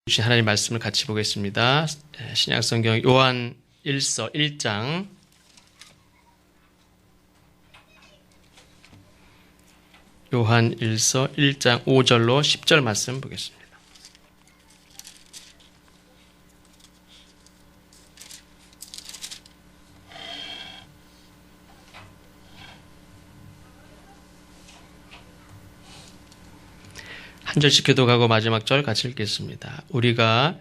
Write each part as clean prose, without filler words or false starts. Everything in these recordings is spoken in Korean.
주신 하나님 말씀을 같이 보겠습니다. 신약성경 요한 1서 1장 요한 1서 1장 5절로 10절 말씀 보겠습니다. 한 절씩 교독하고 마지막 절 같이 읽겠습니다. 우리가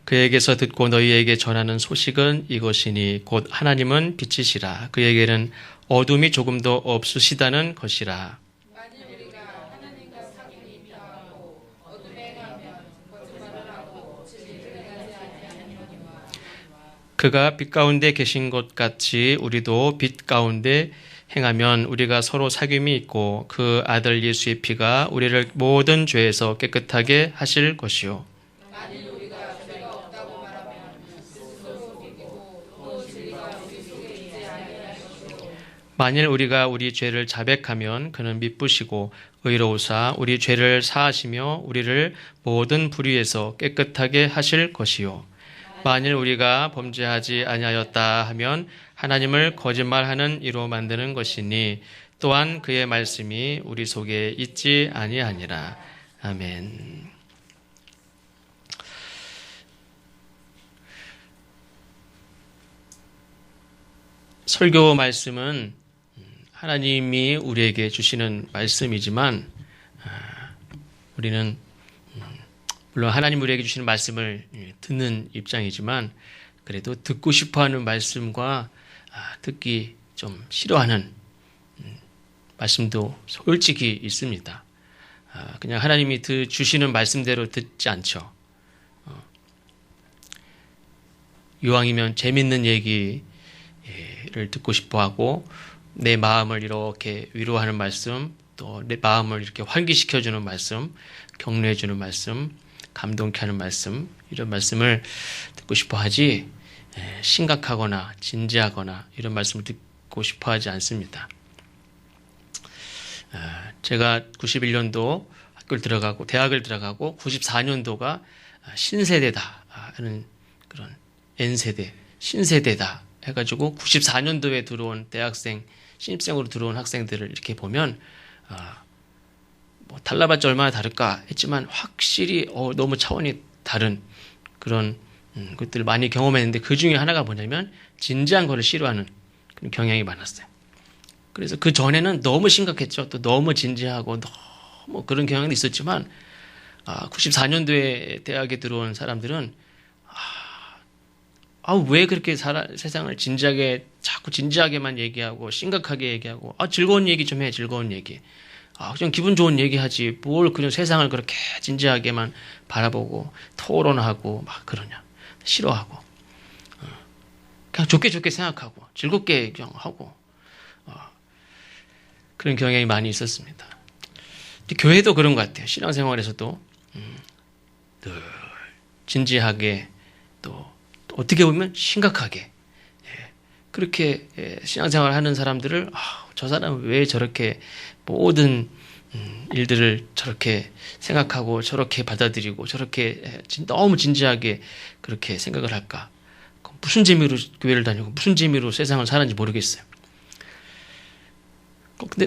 그에게서 듣고 너희에게 전하는 소식은 이것이니 곧 하나님은 빛이시라. 그에게는 어둠이 조금도 없으시다는 것이라. 만일 우리가 하나님과 사귐이 있다 하고 어둠에 가면 거짓말을 하고 진리를 행하지 아니하느니와 그가 빛 가운데 계신 것 같이 우리도 빛 가운데 행하면 우리가 서로 사귐이 있고 그 아들 예수의 피가 우리를 모든 죄에서 깨끗하게 하실 것이요. 만일 우리가 죄가 없다고 말하면 스스로 속이고 또 진리가 우리 속에 있지 아니할 것이요 만일 우리가 우리 죄를 자백하면 그는 미쁘시고 의로우사 우리 죄를 사하시며 우리를 모든 불의에서 깨끗하게 하실 것이요. 만일 우리가 범죄하지 아니하였다 하면 하나님을 거짓말하는 이로 만드는 것이니 또한 그의 말씀이 우리 속에 있지 아니하니라. 아멘. 설교 말씀은 하나님이 우리에게 주시는 말씀이지만 우리는 물론 하나님 우리에게 주시는 말씀을 듣는 입장이지만 그래도 듣고 싶어하는 말씀과 듣기 좀 싫어하는 말씀도 솔직히 있습니다. 그냥 하나님이 주시는 말씀대로 듣지 않죠. 이왕이면 재밌는 얘기를 듣고 싶어하고 내 마음을 이렇게 위로하는 말씀, 또 내 마음을 이렇게 환기시켜주는 말씀, 격려해주는 말씀, 감동케 하는 말씀, 이런 말씀을 듣고 싶어 하지 심각하거나 진지하거나 이런 말씀을 듣고 싶어 하지 않습니다. 제가 91년도 학교를 들어가고 대학을 들어가고 94년도가 신세대다 하는 그런 N세대, 신세대다 해가지고 94년도에 들어온 대학생, 신입생으로 들어온 학생들을 이렇게 보면 뭐 달라봤자 얼마나 다를까 했지만 확실히 너무 차원이 다른 그런 것들을 많이 경험했는데 그 중에 하나가 뭐냐면 진지한 거를 싫어하는 그런 경향이 많았어요. 그래서 그 전에는 너무 심각했죠. 또 너무 진지하고 너무 그런 경향도 있었지만 94년도에 대학에 들어온 사람들은 왜 그렇게 세상을 진지하게 자꾸 진지하게만 얘기하고 심각하게 얘기하고 즐거운 얘기 좀 해. 즐거운 얘기. 그냥 기분 좋은 얘기하지 뭘 그냥 세상을 그렇게 진지하게만 바라보고 토론하고 막 그러냐. 싫어하고 그냥 좋게 생각하고 즐겁게 그냥 하고 그런 경향이 많이 있었습니다. 교회도 그런 것 같아요. 신앙생활에서도 늘 진지하게 또 어떻게 보면 심각하게 그렇게 신앙생활을 하는 사람들을 저 사람은 왜 저렇게 모든 일들을 저렇게 생각하고 저렇게 받아들이고 저렇게 너무 진지하게 그렇게 생각을 할까? 무슨 재미로 교회를 다니고 무슨 재미로 세상을 사는지 모르겠어요.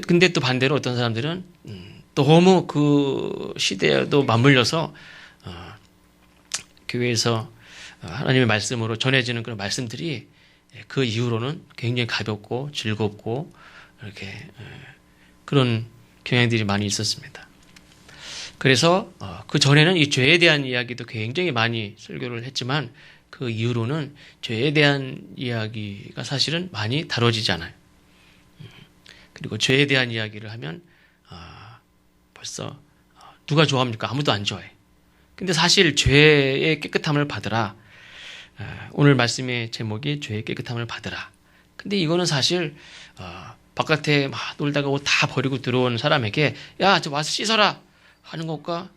근데 또 반대로 어떤 사람들은 너무 그 시대에도 맞물려서 교회에서 하나님의 말씀으로 전해지는 그런 말씀들이 그 이후로는 굉장히 가볍고 즐겁고 이렇게 그런 경향들이 많이 있었습니다. 그래서 그 전에는 이 죄에 대한 이야기도 굉장히 많이 설교를 했지만 그 이후로는 죄에 대한 이야기가 사실은 많이 다뤄지지 않아요. 그리고 죄에 대한 이야기를 하면 벌써 누가 좋아합니까? 아무도 안 좋아해. 근데 사실 죄의 깨끗함을 받으라. 오늘 말씀의 제목이 죄의 깨끗함을 받으라. 근데 이거는 사실 바깥에 막 놀다가 옷 다 버리고 들어온 사람에게 야, 저 와서 씻어라 하는 것과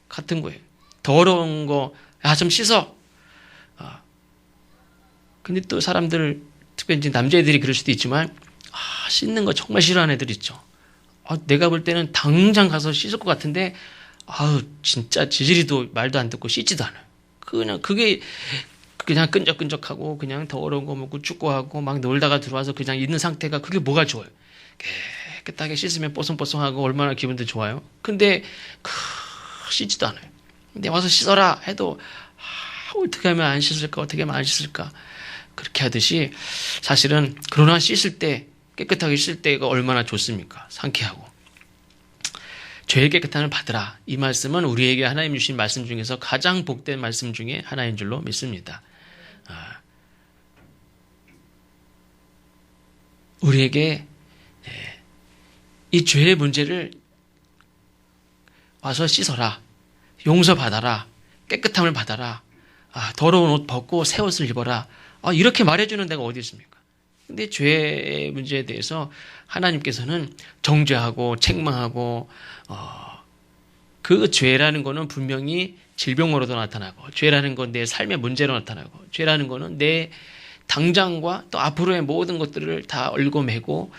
같은 거예요. 더러운 거, 야, 좀 씻어. 근데 또 사람들, 특별히 이제 남자애들이 그럴 수도 있지만 씻는 거 정말 싫어하는 애들 있죠. 내가 볼 때는 당장 가서 씻을 것 같은데 아우 진짜 지지리도 말도 안 듣고 씻지도 않아요. 그게 그냥 끈적끈적하고 그냥 더러운 거 먹고 축구하고 막 놀다가 들어와서 그냥 있는 상태가 그게 뭐가 좋아요. 깨끗하게 씻으면 뽀송뽀송하고 얼마나 기분도 좋아요. 근데 씻지도 않아요. 근데 와서 씻어라 해도 어떻게 하면 안 씻을까, 어떻게 하면 안 씻을까, 그렇게 하듯이 사실은 그러나 씻을 때, 깨끗하게 씻을 때가 얼마나 좋습니까? 상쾌하고. 죄의 깨끗함을 받으라. 이 말씀은 우리에게 하나님 주신 말씀 중에서 가장 복된 말씀 중에 하나인 줄로 믿습니다. 우리에게 이 죄의 문제를 와서 씻어라, 용서받아라, 깨끗함을 받아라, 더러운 옷 벗고 새 옷을 입어라, 이렇게 말해주는 데가 어디 있습니까? 근데 죄의 문제에 대해서 하나님께서는 정죄하고 책망하고 그 죄라는 거는 분명히 질병으로도 나타나고, 죄라는 건 내 삶의 문제로 나타나고, 죄라는 거는 내 당장과 또 앞으로의 모든 것들을 다 얽어매고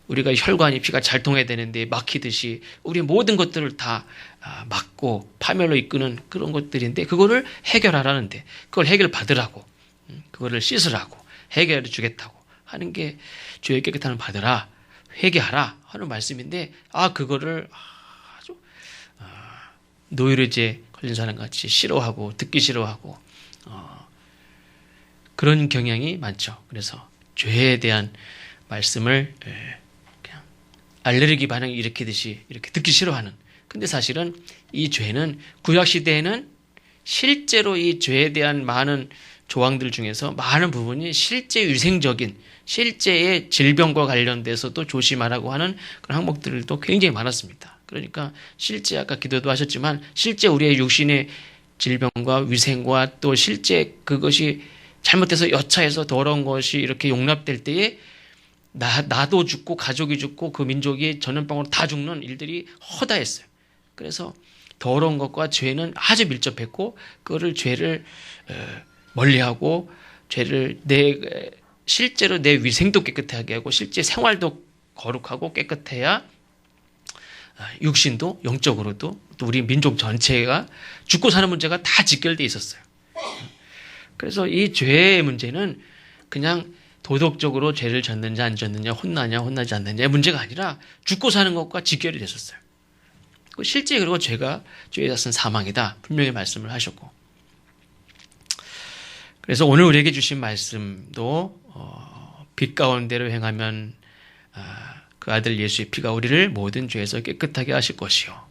우리가 혈관이 피가 잘 통해야 되는데 막히듯이 우리의 모든 것들을 다 막고 파멸로 이끄는 그런 것들인데, 그거를 해결하라는데, 그걸 해결받으라고, 그거를 씻으라고, 해결해 주겠다고 하는 게 죄의 깨끗함을 받으라, 회개하라 하는 말씀인데, 그거를 아주 노이로제 걸린 사람 같이 싫어하고 듣기 싫어하고 그런 경향이 많죠. 그래서 죄에 대한 말씀을 그냥 알레르기 반응이 일으키듯이 이렇게 듣기 싫어하는. 근데 사실은 이 죄는 구약 시대에는 실제로 이 죄에 대한 많은 조항들 중에서 많은 부분이 실제 위생적인, 실제의 질병과 관련돼서도 조심하라고 하는 그런 항목들도 굉장히 많았습니다. 그러니까 실제 아까 기도도 하셨지만 실제 우리의 육신의 질병과 위생과 또 실제 그것이 잘못돼서 여차해서 더러운 것이 이렇게 용납될 때에 나도 죽고 가족이 죽고 그 민족이 전염병으로 다 죽는 일들이 허다했어요. 그래서 더러운 것과 죄는 아주 밀접했고, 그거를 죄를 멀리하고, 죄를 실제로 내 위생도 깨끗하게 하고 실제 생활도 거룩하고 깨끗해야 육신도 영적으로도 또 우리 민족 전체가 죽고 사는 문제가 다 직결돼 있었어요. 그래서 이 죄의 문제는 그냥 도덕적으로 죄를 졌느냐 안 졌느냐, 혼나냐 혼나지 않느냐의 문제가 아니라 죽고 사는 것과 직결이 됐었어요. 실제 그리고 죄가 죄에 대해서는 사망이다 분명히 말씀을 하셨고, 그래서 오늘 우리에게 주신 말씀도 빛 가운데로 행하면 그 아들 예수의 피가 우리를 모든 죄에서 깨끗하게 하실 것이요.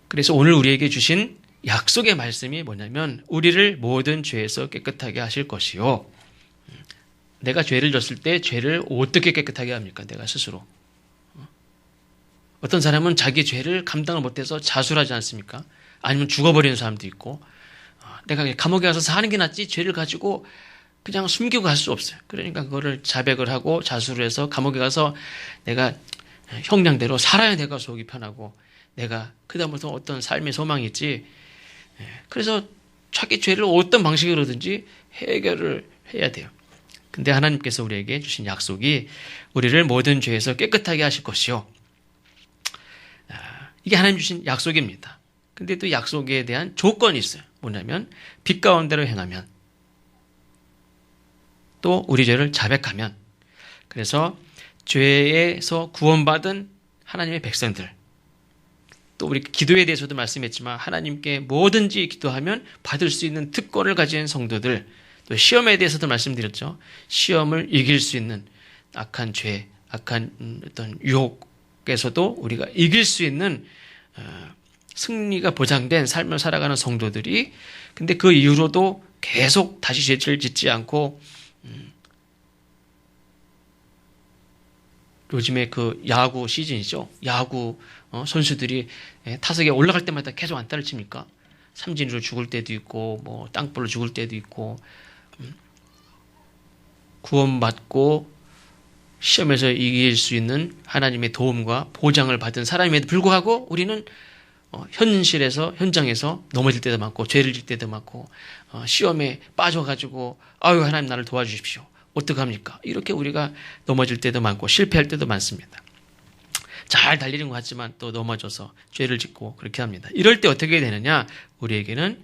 그래서 오늘 우리에게 주신 약속의 말씀이 뭐냐면 우리를 모든 죄에서 깨끗하게 하실 것이요. 내가 죄를 졌을 때 죄를 어떻게 깨끗하게 합니까? 내가 스스로. 어떤 사람은 자기 죄를 감당을 못해서 자수하지 않습니까? 아니면 죽어버리는 사람도 있고, 내가 감옥에 가서 사는 게 낫지 죄를 가지고 그냥 숨기고 갈 수 없어요. 그러니까 그거를 자백을 하고 자수를 해서 감옥에 가서 내가 형량대로 살아야 내가 속이 편하고 내가 그다음부터 어떤 삶의 소망이 있지. 그래서 자기 죄를 어떤 방식으로든지 해결을 해야 돼요. 근데 하나님께서 우리에게 주신 약속이 우리를 모든 죄에서 깨끗하게 하실 것이요. 이게 하나님 주신 약속입니다. 근데 또 약속에 대한 조건이 있어요. 뭐냐면 빛 가운데로 행하면, 또 우리 죄를 자백하면. 그래서 죄에서 구원받은 하나님의 백성들, 또 우리 기도에 대해서도 말씀했지만 하나님께 뭐든지 기도하면 받을 수 있는 특권을 가진 성도들, 또 시험에 대해서도 말씀드렸죠. 시험을 이길 수 있는 악한 죄, 악한 어떤 유혹에서도 우리가 이길 수 있는 승리가 보장된 삶을 살아가는 성도들이, 근데 그 이후로도 계속 다시 죄를 짓지 않고, 요즘에 그 야구 시즌이죠. 야구 선수들이 타석에 올라갈 때마다 계속 안타를 칩니까? 삼진으로 죽을 때도 있고, 뭐 땅볼로 죽을 때도 있고, 구원받고 시험에서 이길 수 있는 하나님의 도움과 보장을 받은 사람임에도 불구하고 우리는 현장에서 넘어질 때도 많고, 죄를 질 때도 많고, 시험에 빠져가지고, 아유, 하나님 나를 도와주십시오. 어떡합니까? 이렇게 우리가 넘어질 때도 많고, 실패할 때도 많습니다. 잘 달리는 것 같지만 또 넘어져서 죄를 짓고 그렇게 합니다. 이럴 때 어떻게 되느냐? 우리에게는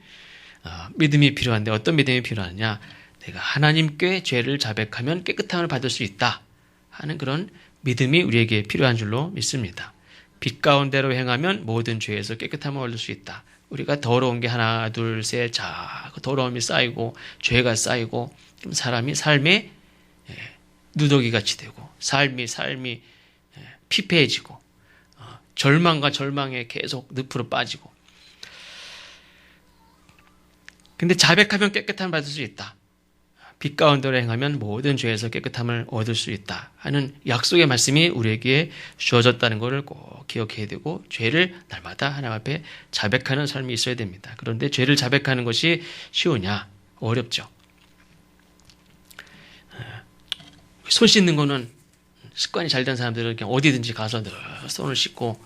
믿음이 필요한데 어떤 믿음이 필요하느냐? 내가 하나님께 죄를 자백하면 깨끗함을 받을 수 있다 하는 그런 믿음이 우리에게 필요한 줄로 믿습니다. 빛 가운데로 행하면 모든 죄에서 깨끗함을 얻을 수 있다. 우리가 더러운 게 하나, 둘, 셋, 그 더러움이 쌓이고 죄가 쌓이고 사람이 삶에 누더기같이 되고 삶이 피폐해지고 절망과 절망에 계속 늪으로 빠지고. 근데 자백하면 깨끗함을 받을 수 있다. 빛 가운데로 행하면 모든 죄에서 깨끗함을 얻을 수 있다 하는 약속의 말씀이 우리에게 주어졌다는 것을 꼭 기억해야 되고, 죄를 날마다 하나님 앞에 자백하는 삶이 있어야 됩니다. 그런데 죄를 자백하는 것이 쉬우냐? 어렵죠. 손 씻는 거는 습관이 잘 된 사람들은 그냥 어디든지 가서 늘 손을 씻고,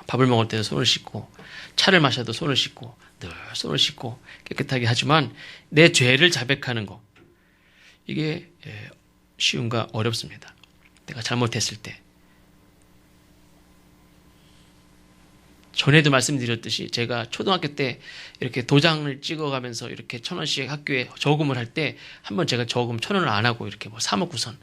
밥을 먹을 때도 손을 씻고, 차를 마셔도 손을 씻고, 늘 손을 씻고 깨끗하게 하지만 내 죄를 자백하는 거, 이게 쉬운가 어렵습니다. 내가 잘못했을 때. 전에도 말씀드렸듯이 제가 초등학교 때 이렇게 도장을 찍어가면서 이렇게 1,000원씩 학교에 저금을 할 때 한번 제가 저금 1,000원을 안 하고 이렇게 뭐 사 먹고선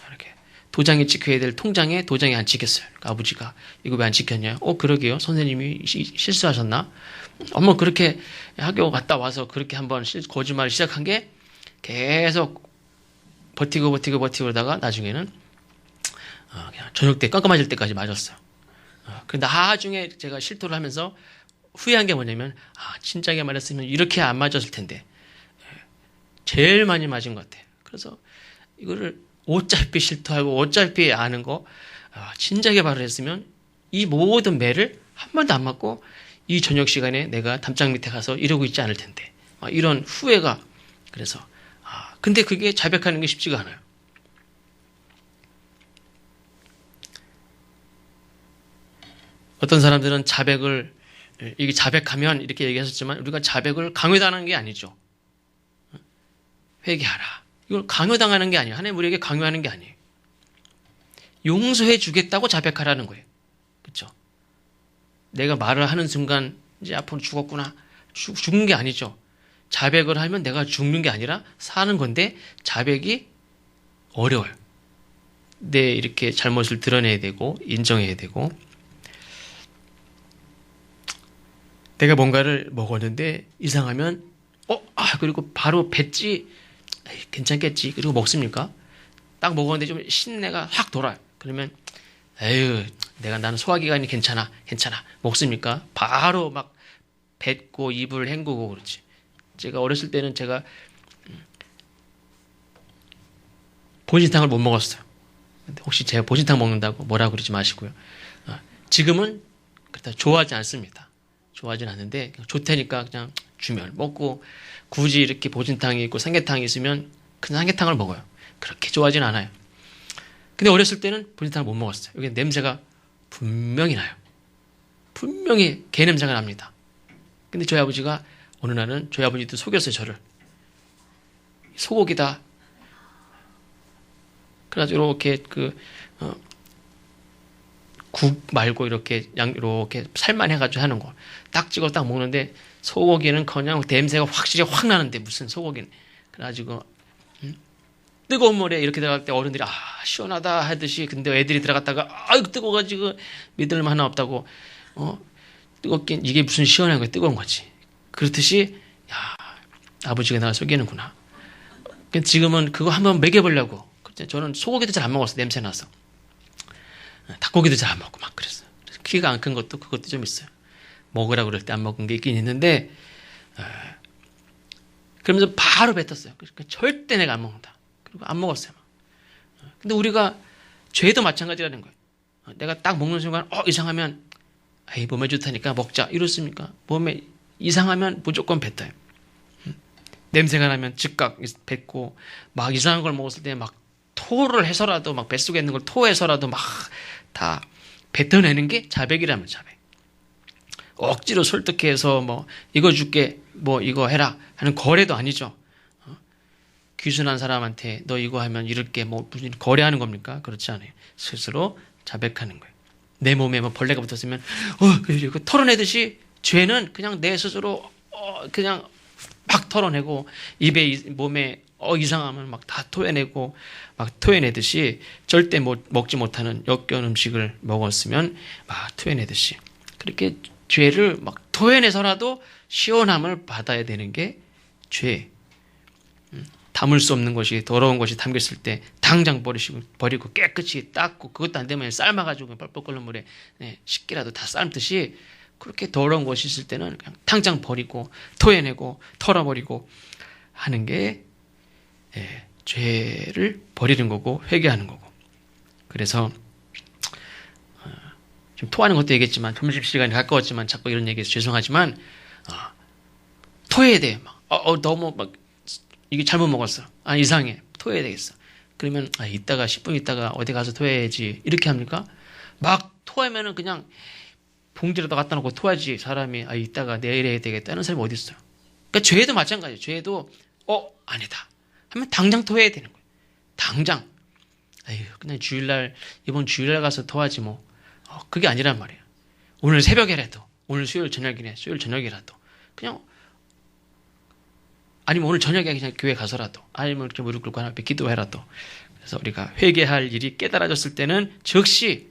이렇게 도장에 찍혀야 될 통장에 도장이 안 찍혔어요. 그러니까 아버지가 이거 왜 안 찍혔냐? 그러게요. 선생님이 실수하셨나? 엄마 그렇게 학교 갔다 와서 그렇게 한번 거짓말을 시작한 게 계속 버티고 그러다가 나중에는 그냥 저녁 때 깜깜해질 때까지 맞았어요. 근데 나중에 제가 실토를 하면서 후회한 게 뭐냐면 진작에 말했으면 이렇게 안 맞았을 텐데. 제일 많이 맞은 것 같아요. 그래서 이거를 어차피 실토하고 어차피 아는 거 진작에 말을 했으면 이 모든 매를 한 번도 안 맞고 이 저녁 시간에 내가 담장 밑에 가서 이러고 있지 않을 텐데. 이런 후회가. 그래서 근데 그게 자백하는 게 쉽지가 않아요. 어떤 사람들은 이게 자백하면 이렇게 얘기하셨지만 우리가 자백을 강요당하는 게 아니죠. 회개하라. 이걸 강요당하는 게 아니에요. 하나님 우리에게 강요하는 게 아니에요. 용서해 주겠다고 자백하라는 거예요. 그렇죠? 내가 말을 하는 순간 이제 앞으로 죽었구나. 죽은 게 아니죠. 자백을 하면 내가 죽는 게 아니라 사는 건데 자백이 어려워요. 내 이렇게 잘못을 드러내야 되고 인정해야 되고, 내가 뭔가를 먹었는데 이상하면 그리고 바로 뱉지. 괜찮겠지. 그리고 먹습니까? 딱 먹었는데 좀 신내가 확 돌아요. 그러면 나는 소화기관이 괜찮아 먹습니까? 바로 막 뱉고 입을 헹구고 그렇지. 제가 어렸을 때는 제가 보신탕을 못 먹었어요. 근데 혹시 제가 보신탕 먹는다고 뭐라고 그러지 마시고요. 지금은 그렇다 좋아하지 않습니다. 좋아하진 않는데 좋다니까 그냥 주면 먹고, 굳이 이렇게 보신탕이 있고 삼계탕이 있으면 그냥 삼계탕을 먹어요. 그렇게 좋아하진 않아요. 근데 어렸을 때는 보신탕을 못 먹었어요. 여기 냄새가 분명히 나요. 분명히 개 냄새가 납니다. 근데 저희 아버지가 어느 날은 저희 아버지도 속였어요, 저를. 소고기다. 그래가지고 이렇게 국 말고 이렇게 이렇게 살만 해가지고 하는 거. 딱 찍어 딱 먹는데 소고기는 그냥 냄새가 확실히 확 나는데 무슨 소고기는. 그래가지고 뜨거운 물에 이렇게 들어갈 때 어른들이 시원하다 하듯이, 근데 애들이 들어갔다가 뜨거워가지고 믿을 만 하나 없다고. 뜨겁긴 이게 무슨 시원한 거야, 뜨거운 거지. 그렇듯이 아버지가 나를 속이는구나. 지금은 그거 한번 먹여보려고. 저는 소고기도 잘 안 먹었어요. 냄새 나서. 닭고기도 잘 안 먹고 막 그랬어요. 키가 안 큰 것도 그것도 좀 있어요. 먹으라 그럴 때 안 먹은 게 있긴 있는데, 그러면서 바로 뱉었어요. 그러니까 절대 내가 안 먹는다. 그리고 안 먹었어요. 근데 우리가 죄도 마찬가지라는 거예요. 내가 딱 먹는 순간 이상하면 몸에 좋다니까 먹자 이렇습니까? 몸에 이상하면 무조건 뱉어요. 냄새가 나면 즉각 뱉고, 막 이상한 걸 먹었을 때 막 토를 해서라도, 막 뱃속에 있는 걸 토해서라도 막 다 뱉어내는 게 자백이라면 자백. 억지로 설득해서 뭐 이거 줄게, 뭐 이거 해라 하는 거래도 아니죠. 귀순한 사람한테 너 이거 하면 이럴게, 뭐 무슨 거래하는 겁니까? 그렇지 않아요. 스스로 자백하는 거예요. 내 몸에 뭐 벌레가 붙었으면 그리고 털어내듯이 죄는 그냥 내 스스로 그냥 막 털어내고 입에 몸에 이상하면 막 다 토해내고 막 토해내듯이 절대 먹지 못하는 역겨운 음식을 먹었으면 막 토해내듯이 그렇게 죄를 막 토해내서라도 시원함을 받아야 되는 게 죄. 담을 수 없는 것이 더러운 것이 담겼을 때 당장 버리고 깨끗이 닦고 그것도 안 되면 삶아가지고 뻘뻘 끓는 물에 식기라도 다 삶듯이 그렇게 더러운 것이 있을 때는 그냥 당장 버리고 토해내고 털어버리고 하는 게 죄를 버리는 거고 회개하는 거고. 그래서 지금 토하는 것도 얘기했지만 점심시간이 가까웠지만 자꾸 이런 얘기해서 죄송하지만 토해야 돼. 너무 막 이게 잘못 먹었어. 이상해. 토해야 되겠어. 그러면 이따가 10분 있다가 어디 가서 토해야지. 이렇게 합니까? 막 토하면은 그냥 봉지에다 갖다 놓고 토하지. 사람이 이따가 내일 해야 되겠다 하는 사람이 어디 있어요? 그러니까 죄도 마찬가지예요. 죄도 아니다 하면 당장 토해야 되는 거예요. 당장. 그냥 이번 주일날 가서 토하지 뭐. 그게 아니란 말이에요. 오늘 새벽에라도, 오늘 수요일 저녁이라도 그냥 아니면 오늘 저녁에 그냥 교회 가서라도 아니면 이렇게 무릎 꿇고 하나님 앞에 기도해라도. 그래서 우리가 회개할 일이 깨달아졌을 때는 즉시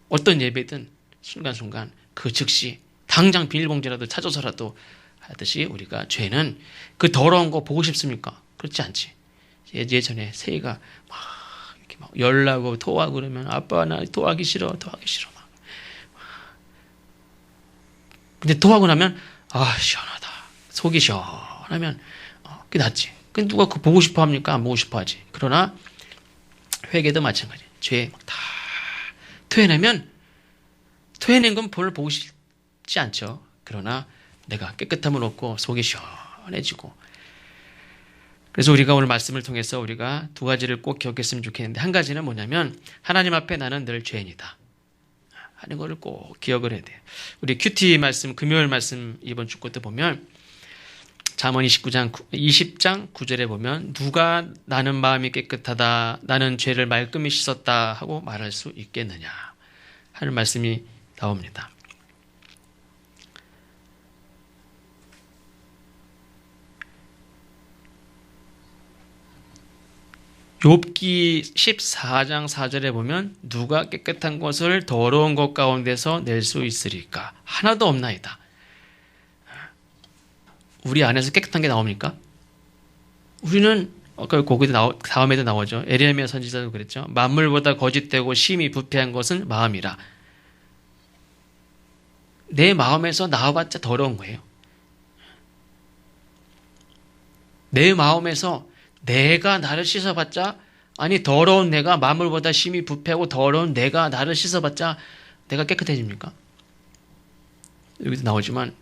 어떤 예배든 순간순간 그 즉시 당장 비닐봉지라도 찾아서라도 하듯이 우리가 죄는 그 더러운 거 보고 싶습니까? 그렇지 않지. 예전에 세이가 이렇게 막 열나고 토하고 그러면 아빠 나 토하기 싫어 막. 근데 토하고 나면 시원하다. 속이 시원하면 그게 낫지. 근데 누가 그거 보고 싶어 합니까? 안 보고 싶어 하지. 그러나 회개도 마찬가지. 죄 막 다 토해낸 건 별로 보고 싶지 않죠. 그러나 내가 깨끗함을 얻고 속이 시원해지고. 그래서 우리가 오늘 말씀을 통해서 우리가 두 가지를 꼭 기억했으면 좋겠는데, 한 가지는 뭐냐면 하나님 앞에 나는 늘 죄인이다 하는 것을 꼭 기억을 해야 돼요. 우리 큐티 말씀, 금요일 말씀 이번 주 것도 보면 잠언 20장 9절에 보면 누가 나는 마음이 깨끗하다, 나는 죄를 말끔히 씻었다 하고 말할 수 있겠느냐 하는 말씀이 나옵니다. 욥기 14장 4절에 보면 누가 깨끗한 것을 더러운 것 가운데서 낼 수 있으리까? 하나도 없나이다. 우리 안에서 깨끗한 게 나옵니까? 우리는 거기도 다음에도 나오죠. 에레미야 선지자도 그랬죠. 만물보다 거짓되고 심히 부패한 것은 마음이라. 내 마음에서 나와봤자 더러운 거예요. 내 마음에서 내가 나를 씻어봤자, 더러운 내가 만물보다 심히 부패하고 더러운 내가 나를 씻어봤자 내가 깨끗해집니까? 여기도 나오지만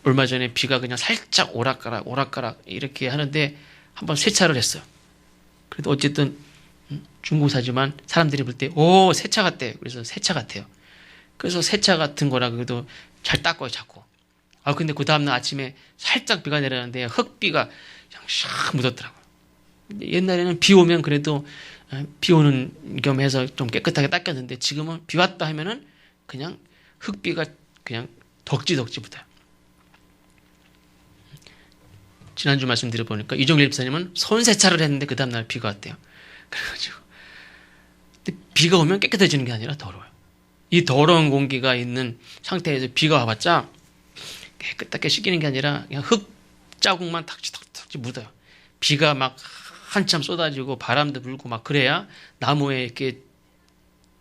얼마 전에 비가 그냥 살짝 오락가락 이렇게 하는데 한번 세차를 했어요. 그래도 어쨌든 중고사지만 사람들이 볼 때 세차 같대. 그래서 세차 같아요. 그래서 세차 같은 거라 그래도 잘 닦아요, 자꾸. 근데 그 다음날 아침에 살짝 비가 내렸는데 흙비가 그냥 샥 묻었더라고요. 옛날에는 비 오면 그래도 비 오는 겸 해서 좀 깨끗하게 닦였는데 지금은 비 왔다 하면은 그냥 흙비가 그냥 덕지 묻어요. 지난주 말씀 드려보니까 이종일 집사님은 손세차를 했는데 그 다음날 비가 왔대요. 그래가지고. 근데 비가 오면 깨끗해지는 게 아니라 더러워요. 이 더러운 공기가 있는 상태에서 비가 와봤자 깨끗하게 씻기는 게 아니라 그냥 흙 자국만 탁지 묻어요. 비가 막 한참 쏟아지고 바람도 불고 막 그래야 나무에 이렇게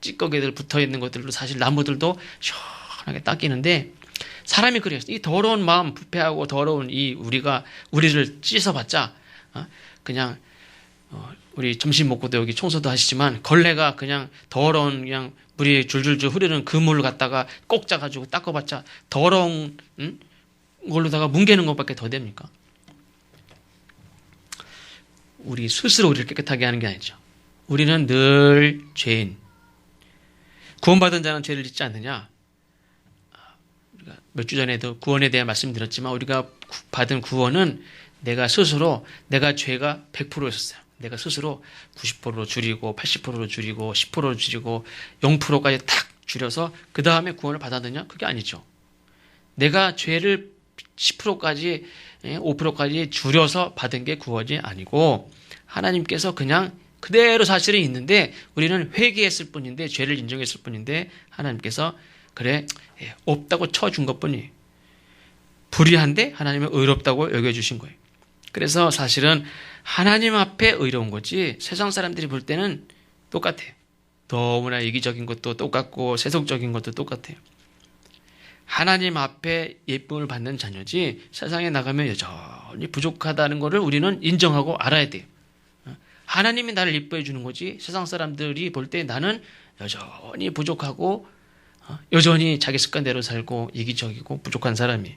찌꺼기들 붙어 있는 것들로 사실 나무들도 시원하게 닦이는데 사람이 그래요. 이 더러운 마음, 부패하고 더러운 우리를 씻어봤자 그냥 우리 점심 먹고도 여기 청소도 하시지만 걸레가 그냥 더러운 그냥 물이 줄줄줄 흐르는 그 물을 갖다가 꼭 짜가지고 닦아봤자 더러운 걸로다가 뭉개는 것밖에 더 됩니까? 우리 스스로 우리를 깨끗하게 하는 게 아니죠. 우리는 늘 죄인. 구원받은 자는 죄를 짓지 않느냐? 우리가 몇 주 전에도 구원에 대한 말씀드렸지만 우리가 받은 구원은 내가 스스로 내가 죄가 100%였어요. 내가 스스로 90%로 줄이고 80%로 줄이고 10%로 줄이고 0%까지 탁 줄여서 그 다음에 구원을 받았느냐? 그게 아니죠. 내가 죄를 10%까지 5%까지 줄여서 받은 게 구원이 아니고 하나님께서 그냥 그대로 사실은 있는데 우리는 회개했을 뿐인데 죄를 인정했을 뿐인데 하나님께서 그래 없다고 쳐준 것뿐이 불의한데 하나님은 의롭다고 여겨주신 거예요. 그래서 사실은 하나님 앞에 의로운 거지 세상 사람들이 볼 때는 똑같아요. 너무나 이기적인 것도 똑같고 세속적인 것도 똑같아요. 하나님 앞에 예쁨을 받는 자녀지 세상에 나가면 여전히 부족하다는 것을 우리는 인정하고 알아야 돼요. 하나님이 나를 예뻐해 주는 거지 세상 사람들이 볼 때 나는 여전히 부족하고 여전히 자기 습관대로 살고 이기적이고 부족한 사람이.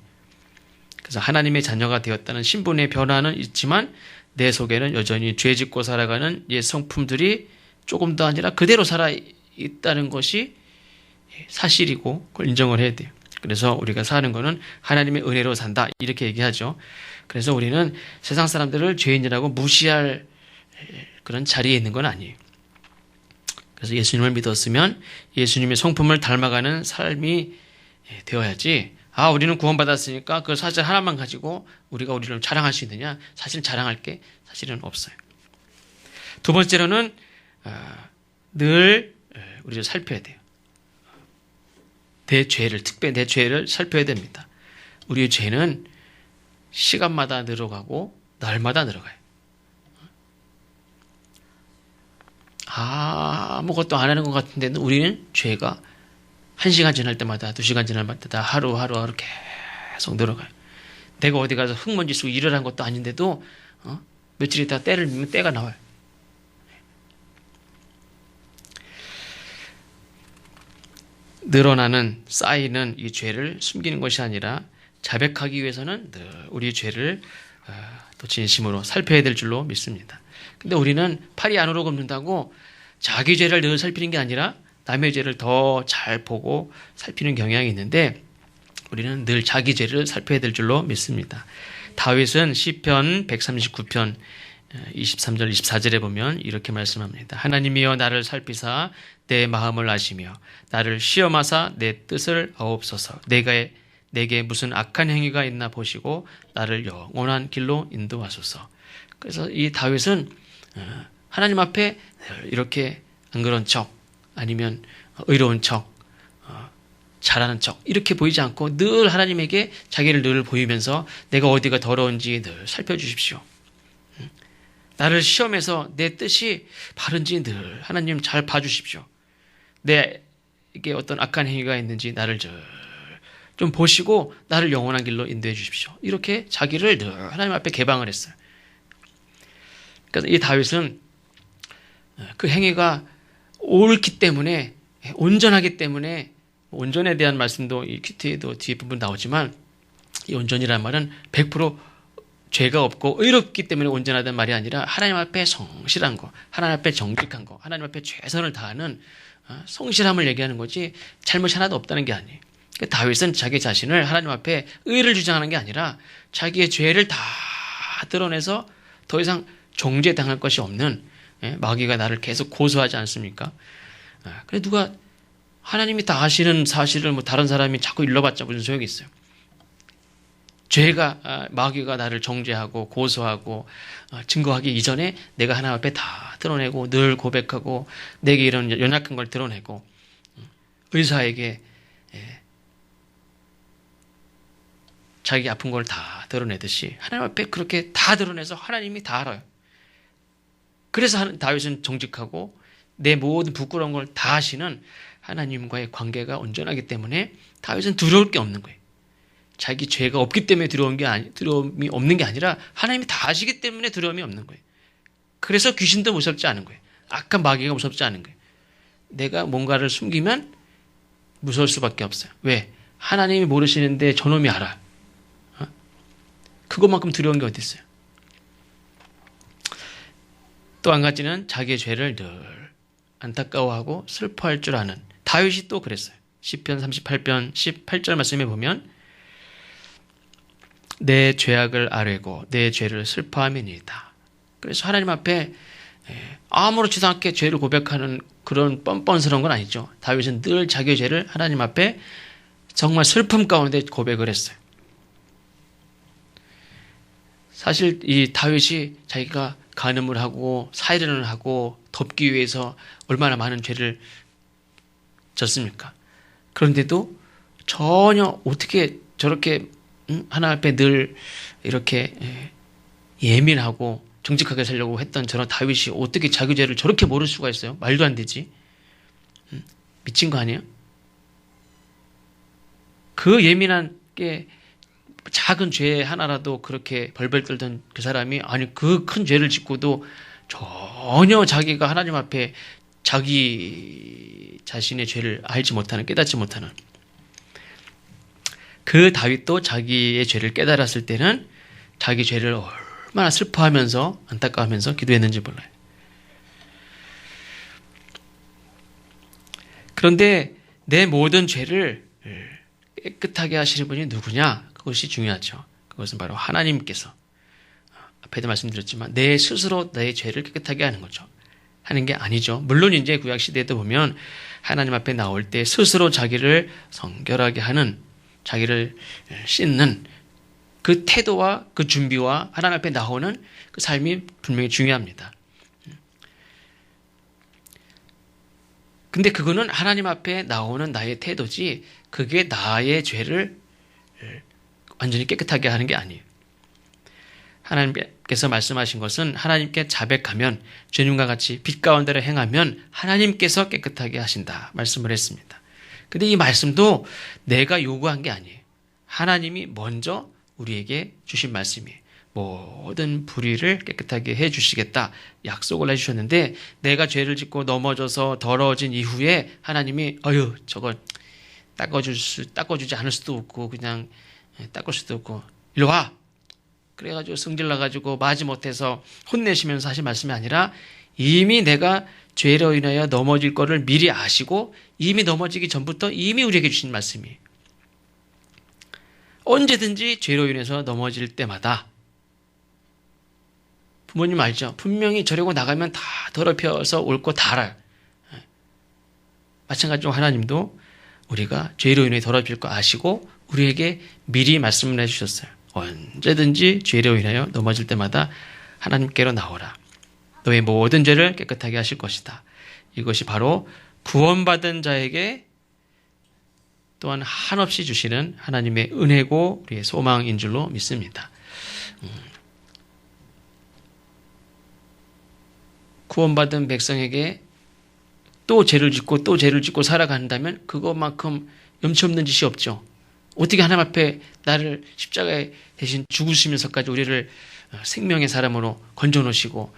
그래서 하나님의 자녀가 되었다는 신분의 변화는 있지만 내 속에는 여전히 죄 짓고 살아가는 옛 성품들이 조금 더 아니라 그대로 살아 있다는 것이 사실이고 그걸 인정을 해야 돼요. 그래서 우리가 사는 거는 하나님의 은혜로 산다 이렇게 얘기하죠. 그래서 우리는 세상 사람들을 죄인이라고 무시할 그런 자리에 있는 건 아니에요. 그래서 예수님을 믿었으면 예수님의 성품을 닮아가는 삶이 되어야지 우리는 구원받았으니까 그 사실 하나만 가지고 우리가 우리를 자랑할 수 있느냐? 사실 자랑할 게 사실은 없어요. 두 번째로는 늘 우리를 살펴야 돼요. 특별히 내 죄를 살펴야 됩니다. 우리의 죄는 시간마다 늘어가고 날마다 늘어가요. 아무것도 안 하는 것 같은데도 우리는 죄가 1시간 지날 때마다 2시간 지날 때마다 하루 계속 늘어가요. 내가 어디 가서 흙먼지 쓰고 일을 한 것도 아닌데도 며칠 있다가 때를 밀면 때가 나와요. 늘어나는 쌓이는 이 죄를 숨기는 것이 아니라 자백하기 위해서는 늘 우리 죄를 또 진심으로 살펴야 될 줄로 믿습니다. 근데 우리는 팔이 안으로 굽는다고 자기 죄를 늘 살피는 게 아니라 남의 죄를 더 잘 보고 살피는 경향이 있는데 우리는 늘 자기 죄를 살펴야 될 줄로 믿습니다. 다윗은 시편 139편 23절 24절에 보면 이렇게 말씀합니다. 하나님이여 나를 살피사 내 마음을 아시며 나를 시험하사 내 뜻을 아옵소서. 내게 무슨 악한 행위가 있나 보시고 나를 영원한 길로 인도하소서. 그래서 이 다윗은 하나님 앞에 이렇게 안 그런 척 아니면 의로운 척 잘하는 척 이렇게 보이지 않고 늘 하나님에게 자기를 늘 보이면서 내가 어디가 더러운지 늘 살펴주십시오. 나를 시험해서 내 뜻이 바른지 늘 하나님 잘 봐주십시오. 내게 어떤 악한 행위가 있는지 나를 좀 보시고 나를 영원한 길로 인도해 주십시오. 이렇게 자기를 늘 하나님 앞에 개방을 했어요. 그래서 이 다윗은 그 행위가 옳기 때문에 온전하기 때문에 온전에 대한 말씀도 이 큐티에도 뒤에 부분 나오지만 이 온전이라는 말은 100% 죄가 없고 의롭기 때문에 온전하다는 말이 아니라 하나님 앞에 성실한 거, 하나님 앞에 정직한 거, 하나님 앞에 최선을 다하는 성실함을 얘기하는 거지 잘못이 하나도 없다는 게 아니에요. 그러니까 다윗은 자기 자신을 하나님 앞에 의를 주장하는 게 아니라 자기의 죄를 다 드러내서 더 이상 정죄당할 것이 없는 마귀가 나를 계속 고소하지 않습니까? 그래 누가 하나님이 다 아시는 사실을 다른 사람이 자꾸 일러봤자 무슨 소용이 있어요? 죄가 마귀가 나를 정죄하고 고소하고 증거하기 이전에 내가 하나님 앞에 다 드러내고 늘 고백하고 내게 이런 연약한 걸 드러내고 의사에게 자기 아픈 걸 다 드러내듯이 하나님 앞에 그렇게 다 드러내서 하나님이 다 알아요. 그래서 다윗은 정직하고 내 모든 부끄러운 걸 다 아시는 하나님과의 관계가 온전하기 때문에 다윗은 두려울 게 없는 거예요. 자기 죄가 없기 때문에 두려움이 없는 게 아니라 하나님이 다 아시기 때문에 두려움이 없는 거예요. 그래서 귀신도 무섭지 않은 거예요. 악한 마귀가 무섭지 않은 거예요. 내가 뭔가를 숨기면 무서울 수밖에 없어요. 왜? 하나님이 모르시는데 저놈이 알아. 그것만큼 두려운 게 어디 있어요? 또 한 가지는 자기의 죄를 늘 안타까워하고 슬퍼할 줄 아는 다윗이 또 그랬어요. 시편 38편 18절 말씀에 보면 내 죄악을 아뢰고 내 죄를 슬퍼함이니이다. 그래서 하나님 앞에 아무렇지도 않게 죄를 고백하는 그런 뻔뻔스러운 건 아니죠. 다윗은 늘 자기의 죄를 하나님 앞에 정말 슬픔 가운데 고백을 했어요. 사실 이 다윗이 자기가 간음을 하고 살인을 하고 덮기 위해서 얼마나 많은 죄를 졌습니까? 그런데도 전혀 어떻게 저렇게 하나님 앞에 늘 이렇게 예민하고 정직하게 살려고 했던 저런 다윗이 어떻게 자기 죄를 저렇게 모를 수가 있어요? 말도 안 되지. 미친 거 아니에요? 그 예민한 게 작은 죄 하나라도 그렇게 벌벌 떨던 그 사람이 아니 그 큰 죄를 짓고도 전혀 자기가 하나님 앞에 자기 자신의 죄를 알지 못하는 깨닫지 못하는 그 다윗도 자기의 죄를 깨달았을 때는 자기 죄를 얼마나 슬퍼하면서 안타까워하면서 기도했는지 몰라요. 그런데 내 모든 죄를 깨끗하게 하시는 분이 누구냐? 그것이 중요하죠. 그것은 바로 하나님께서 앞에도 말씀드렸지만 내 스스로 내 죄를 깨끗하게 하는 거죠. 하는 게 아니죠. 물론 이제 구약 시대에도 보면 하나님 앞에 나올 때 스스로 자기를 성결하게 하는 자기를 씻는 그 태도와 그 준비와 하나님 앞에 나오는 그 삶이 분명히 중요합니다. 근데 그거는 하나님 앞에 나오는 나의 태도지 그게 나의 죄를 완전히 깨끗하게 하는 게 아니에요. 하나님께서 말씀하신 것은 하나님께 자백하면 주님과 같이 빛 가운데로 행하면 하나님께서 깨끗하게 하신다 말씀을 했습니다. 근데 이 말씀도 내가 요구한 게 아니에요. 하나님이 먼저 우리에게 주신 말씀이에요. 모든 불의를 깨끗하게 해주시겠다 약속을 해주셨는데 내가 죄를 짓고 넘어져서 더러워진 이후에 하나님이 저거 닦아주지 않을 수도 없고 그냥 닦을 수도 없고 일로 와 그래가지고 성질나가지고 마지못해서 혼내시면서 하신 말씀이 아니라 이미 내가 죄로 인하여 넘어질 거를 미리 아시고 이미 넘어지기 전부터 이미 우리에게 주신 말씀이에요. 언제든지 죄로 인해서 넘어질 때마다 부모님 알죠? 분명히 저러고 나가면 다 더럽혀서 옳고 다 알아요. 마찬가지로 하나님도 우리가 죄로 인해 더럽힐 거 아시고 우리에게 미리 말씀을 해주셨어요. 언제든지 죄로 인하여 넘어질 때마다 하나님께로 나오라. 너의 모든 죄를 깨끗하게 하실 것이다. 이것이 바로 구원받은 자에게 또한 한없이 주시는 하나님의 은혜고 우리의 소망인 줄로 믿습니다. 구원받은 백성에게 또 죄를 짓고 살아간다면 그것만큼 염치 없는 짓이 없죠. 어떻게 하나님 앞에 나를 십자가에 대신 죽으시면서까지 우리를 생명의 사람으로 건져놓으시고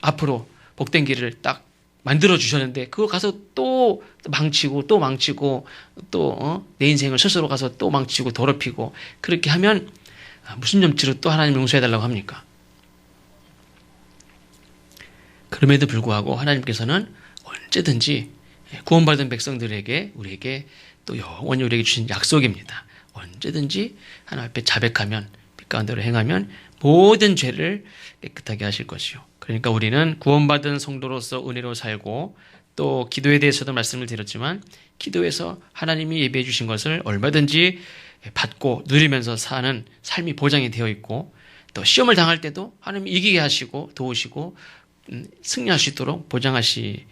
앞으로 복된 길을 딱 만들어 주셨는데 그거 가서 또 망치고 또 내 인생을 스스로 가서 또 망치고 더럽히고 그렇게 하면 무슨 염치로 또 하나님 용서해달라고 합니까? 그럼에도 불구하고 하나님께서는 언제든지 구원받은 백성들에게 우리에게 또 영원히 우리에게 주신 약속입니다. 언제든지 하나님 앞에 자백하면 빛 가운데로 행하면 모든 죄를 깨끗하게 하실 것이요. 그러니까 우리는 구원받은 성도로서 은혜로 살고 또 기도에 대해서도 말씀을 드렸지만 기도에서 하나님이 예비해 주신 것을 얼마든지 받고 누리면서 사는 삶이 보장이 되어 있고 또 시험을 당할 때도 하나님이 이기게 하시고 도우시고 승리할 수 있도록 보장하시는데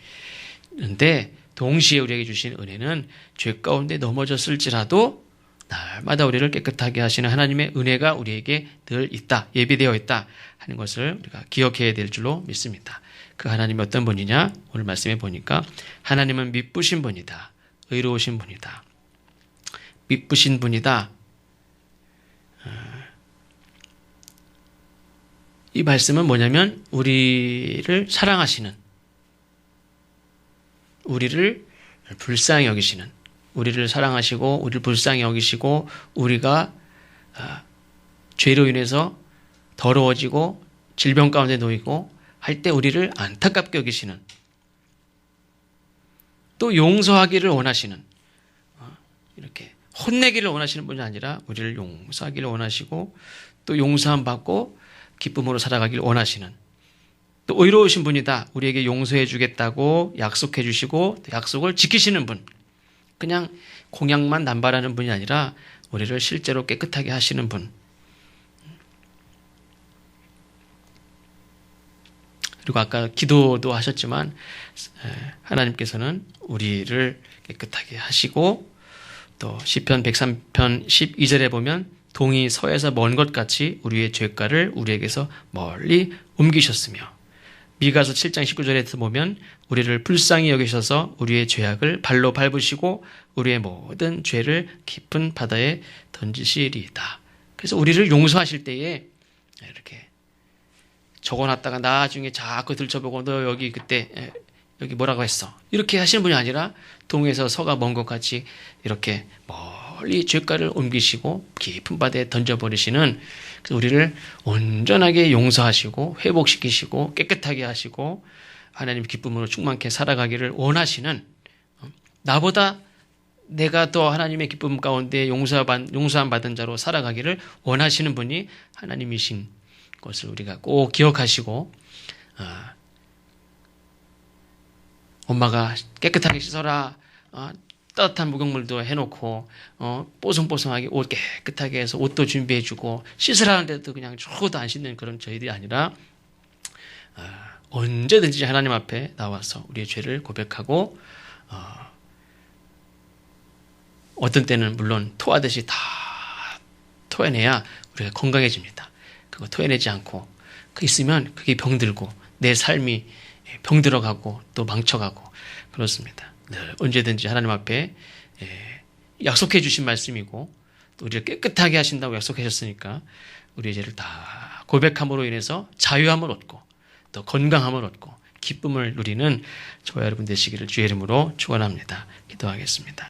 동시에 우리에게 주신 은혜는 죄 가운데 넘어졌을지라도 날마다 우리를 깨끗하게 하시는 하나님의 은혜가 우리에게 늘 있다, 예비되어 있다 하는 것을 우리가 기억해야 될 줄로 믿습니다. 그 하나님이 어떤 분이냐? 오늘 말씀해 보니까 하나님은 미쁘신 분이다. 의로우신 분이다. 미쁘신 분이다. 이 말씀은 뭐냐면 우리를 사랑하시는, 우리를 불쌍히 여기시는, 우리를 사랑하시고 우리를 불쌍히 여기시고 우리가 죄로 인해서 더러워지고 질병 가운데 놓이고 할 때 우리를 안타깝게 여기시는, 또 용서하기를 원하시는, 이렇게 혼내기를 원하시는 분이 아니라 우리를 용서하기를 원하시고 또 용서함 받고 기쁨으로 살아가기를 원하시는 또 의로우신 분이다. 우리에게 용서해 주겠다고 약속해 주시고 또 약속을 지키시는 분. 그냥 공약만 남발하는 분이 아니라 우리를 실제로 깨끗하게 하시는 분. 그리고 아까 기도도 하셨지만 하나님께서는 우리를 깨끗하게 하시고 또 시편 103편 12절에 보면 동이 서에서 먼 것 같이 우리의 죄가를 우리에게서 멀리 옮기셨으며 미가서 7장 19절에서 보면 우리를 불쌍히 여기셔서 우리의 죄악을 발로 밟으시고 우리의 모든 죄를 깊은 바다에 던지시리이다. 그래서 우리를 용서하실 때에 이렇게 적어놨다가 나중에 자꾸 들춰보고 너 여기 그때 여기 뭐라고 했어? 이렇게 하시는 분이 아니라 동에서 서가 먼 것 같이 이렇게 멀리 죄가를 옮기시고 깊은 바다에 던져버리시는 우리를 온전하게 용서하시고 회복시키시고 깨끗하게 하시고 하나님 기쁨으로 충만케 살아가기를 원하시는 나보다 내가 더 하나님의 기쁨 가운데 용서함 받은 자로 살아가기를 원하시는 분이 하나님이신 것을 우리가 꼭 기억하시고 엄마가 깨끗하게 씻어라 따뜻한 목욕물도 해놓고 뽀송뽀송하게 옷 깨끗하게 해서 옷도 준비해주고 씻으라는데도 그냥 조금도 안 씻는 그런 저희들이 아니라 언제든지 하나님 앞에 나와서 우리의 죄를 고백하고 어떤 때는 물론 토하듯이 다 토해내야 우리가 건강해집니다. 그거 토해내지 않고 그 있으면 그게 병들고 내 삶이 병들어가고 또 망쳐가고 그렇습니다. 늘 언제든지 하나님 앞에 약속해 주신 말씀이고 또 우리를 깨끗하게 하신다고 약속하셨으니까 우리의 죄를 다 고백함으로 인해서 자유함을 얻고 또 건강함을 얻고 기쁨을 누리는 저와 여러분 되시기를 주의 이름으로 축원합니다. 기도하겠습니다.